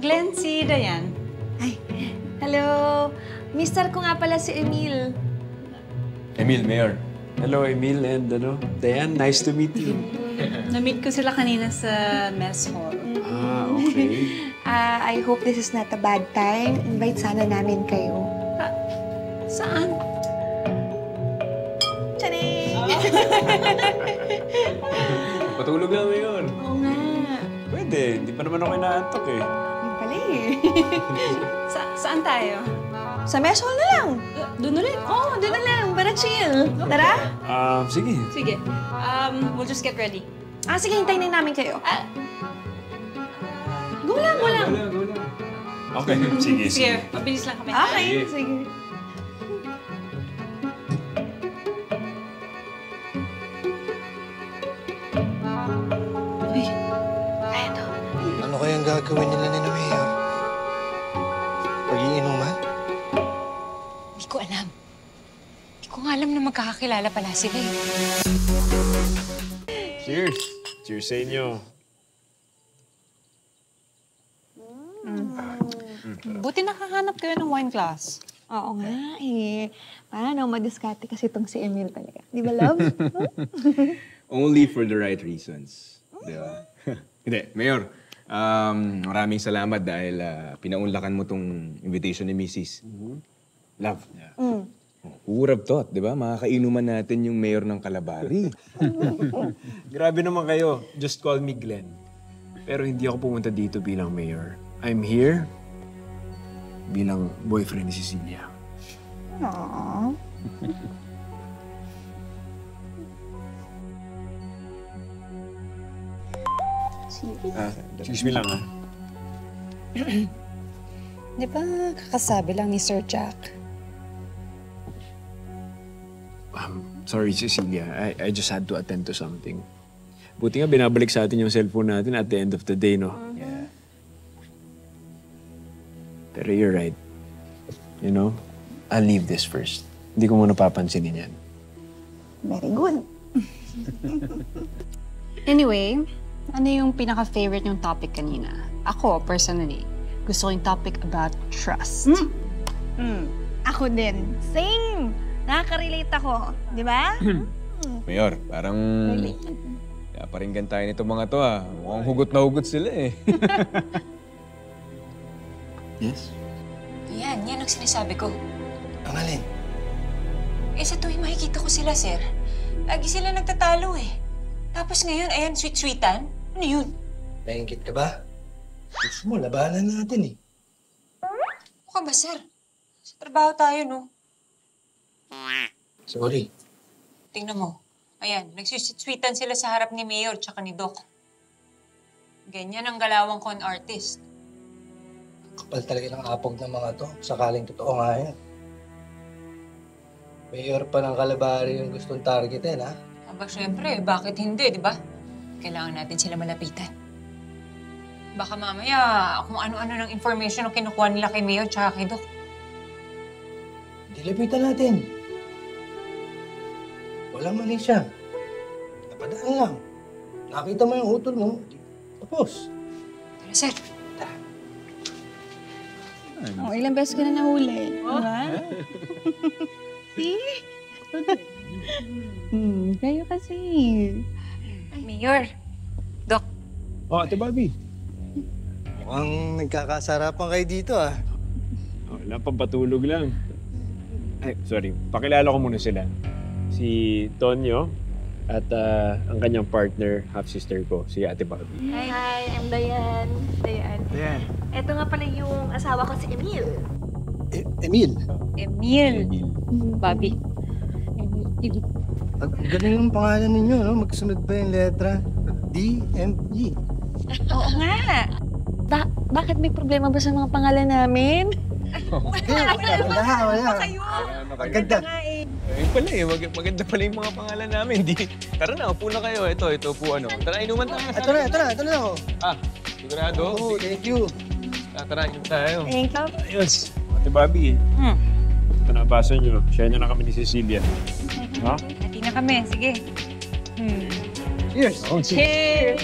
Glenn, si Dayan. Ay, hello. Mister ko nga pala si Emil. Emil, Mayor. Hello, Emil and Dayan. Nice to meet you. Na-meet ko sila kanina sa mess hall. Ah, okay. I hope this is not a bad time. Invite sana namin kayo. Saan? Charing! Patulog na, Mayor. Oo nga. Pwede. Hindi pa naman ako inaantok eh. Yun pala eh. Saan tayo? Sa mess hall na lang. Doon ulit? Oo, doon na lang. Para chill. Tara? Sige. Sige. We'll just get ready. Sige, hintayin na namin kayo. Go lang, go lang. Go lang. Okay, sige. Sige, mabilis lang kami. Okay, sige. Ano kayang gagawin nila ni Mayor? Pag-iinuman? Hindi ko alam. Hindi ko nga alam na magkakakilala pala sila eh. Cheers. Cheers sa inyo. Buti nakahanap kayo ng wine glass. Oo nga eh. Paano, madiskarte kasi itong si Emil talaga. Di ba, love? Only for the right reasons. Di ba? Hindi, Mayor. Maraming salamat dahil pinaunlakan mo tong invitation ni Mrs. Love. Yeah. Who would have thought, di ba? Makakainuman natin yung mayor ng Calabari. Grabe naman kayo. Just call me Glenn. Pero hindi ako pumunta dito bilang mayor. I'm here bilang boyfriend ni Cecilia. Aww. Excuse me lang, ha? Di ba kakasabi lang ni Sir Jack? Sorry, Cecilia. I just had to attend to something. Buti nga binabalik sa atin yung cellphone natin at the end of the day, no? Yeah. Pero you're right. You know, I'll leave this first. Hindi ko muna papansinin yan. Very good. Anyway, ano yung pinaka-favorite yung topic kanina? Ako, personally, gusto ko yung topic about trust. Ako din. Same. Nakaka-relate ako. Di ba? Mayor, parang... Paringgan tayo nito mga to, ha? Mukhang hugot na hugot sila, eh. Yes? Yan ang sinasabi ko. Ang alin? Sa tuwing makikita ko sila, sir, lagi sila nagtatalo eh. Tapos ngayon, ayan, sweet-sweetan. Ano yun? Nainggit ka ba? Gusto mo, labanan natin eh. Mukha ba, sir? Sa trabaho tayo, no? Sorry. Tingnan mo. Ayan, nagsisweetan sila sa harap ni Mayor tsaka ni Doc. Ganyan ang galawang con artist. Kapal talaga ng apog ng mga to. Sakaling totoo nga yan. Mayor pa ng Calabari yung gustong targetin, ha? Aba, syempre, bakit hindi, di ba? Kailangan natin sila malapitan. Baka mamaya, kung ano-ano ng information ang kinukuha nila kay Mayor tsaka kay Doc. Dilapitan natin. Walang mali siya. Napadaan lang. Nakita mo yung utol mo. Tapos. Tara, sir. Ilang beses ka na nahuli. Diba? See? Kayo kasi. Mayor. Doc. Oh, Ate Bobby. Mukhang nagkakasarapan kayo dito, ah. Wala, pampatulog lang. Ay, sorry. Pakilala ko muna sila. Si Tonyo at ang kanyang partner, half-sister ko, si Ate Bobby. Hi, I'm Dayan. Ayan. Ito nga pala yung asawa ko si Emil. Emil. Emil. Bobby. Ang galing ng pangalan ninyo, no? Magsunod pa yung letra. D-M-E. Oo nga. Bakit may problema ba sa mga pangalan namin? Wala. Maganda. Ayun pala, eh. Maganda pala yung mga pangalan namin. Tara na, upo na kayo. Ito po, ano. Tara, inuman tayo. Ito na ako. Sigurado? Oo, thank you. Tara, inuman tayo. Thank you. Ayos. Ate Bobby. Ito na, baso nyo. Share na kami ni Cecilia. Ha? Hati na kami. Sige. Cheers. Oh, Cheers!